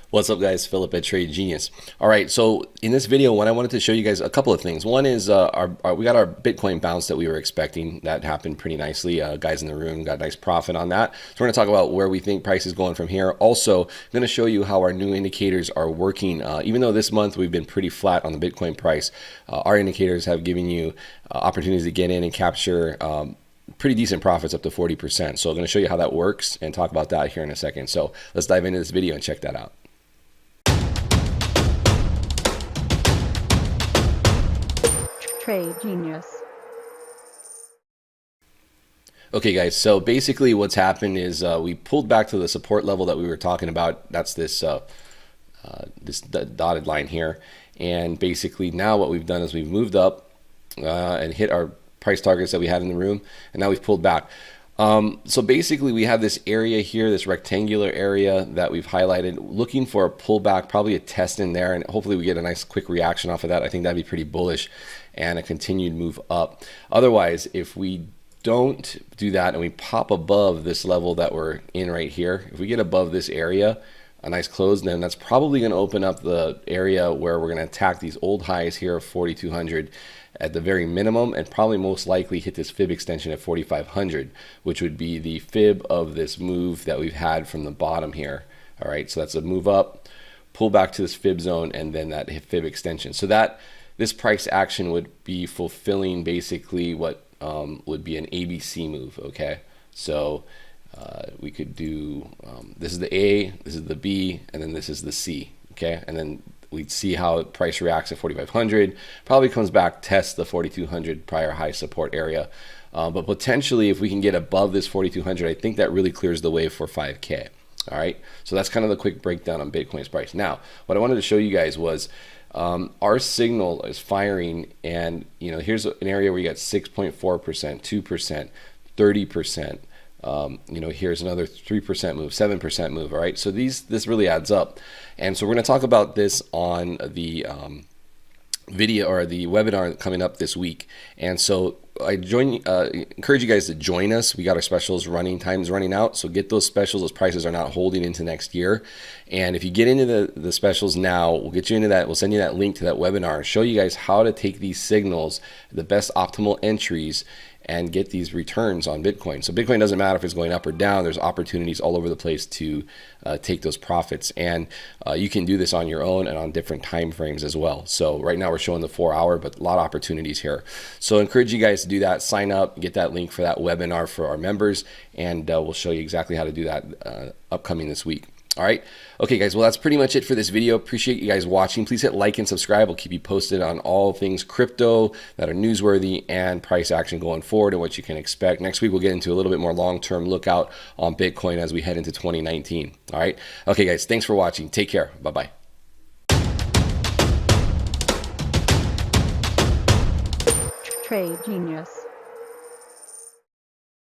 What's up, guys? Philip at Trade Genius. All right, so in this video, what I wanted to show you guys a couple of things. One is we got our Bitcoin bounce that we were expecting. That happened pretty nicely. Guys in the room got a nice profit on that. So we're going to talk about where we think price is going from here. Also, I'm going to show you how our new indicators are working. Even though this month we've been pretty flat on the Bitcoin price, our indicators have given you opportunities to get in and capture pretty decent profits up to 40%. So I'm going to show you how that works and talk about that here in a second. So let's dive into this video and check that out. Trade Genius. Okay, guys, so basically what's happened is we pulled back to the support level that we were talking about. That's this dotted line here. And basically now what we've done is we've moved up and hit our price targets that we had in the room, and now we've pulled back. So basically we have this area here, this rectangular area that we've highlighted, looking for a pullback, probably a test in there, and hopefully we get a nice quick reaction off of that. I think that'd be pretty bullish and a continued move up. Otherwise, if we don't do that and we pop above this level that we're in right here, if we get above this area, a nice close, then that's probably going to open up the area where we're going to attack these old highs here of 4,200 at the very minimum, and probably most likely hit this fib extension at 4,500, which would be the fib of this move that we've had from the bottom here. All right, so that's a move up, pull back to this fib zone, and then that fib extension. So that this price action would be fulfilling basically what would be an ABC move. Okay, so we could do this is the A, this is the B, and then this is the C. Okay, and then we'd see how price reacts at 4,500, probably comes back, tests the 4,200 prior high support area. But potentially if we can get above this 4,200, I think that really clears the way for 5K. All right, so that's kind of the quick breakdown on Bitcoin's price. Now, what I wanted to show you guys was our signal is firing, and here's an area where you got 6.4%, 2%, 30%. Here's another 3% move, 7% move. All right, so this really adds up, and so we're going to talk about this on the video or the webinar coming up this week. And so I encourage you guys to join us. We got our specials running, times running out, so get those specials. Those prices are not holding into next year, and if you get into the specials now, we'll get you into that. We'll send you that link to that webinar, show you guys how to take these signals, the best optimal entries, and get these returns on Bitcoin. So Bitcoin doesn't matter if it's going up or down. There's opportunities all over the place to take those profits, and you can do this on your own and on different time frames as well. So right now we're showing the 4-hour, but a lot of opportunities here. So I encourage you guys to do that. Sign up, get that link for that webinar for our members, and we'll show you exactly how to do that upcoming this week. All right. Okay, guys. Well, that's pretty much it for this video. Appreciate you guys watching. Please hit like and subscribe. We'll keep you posted on all things crypto that are newsworthy and price action going forward and what you can expect. Next week, we'll get into a little bit more long-term lookout on Bitcoin as we head into 2019. All right. Okay, guys. Thanks for watching. Take care. Bye-bye. Trade Genius.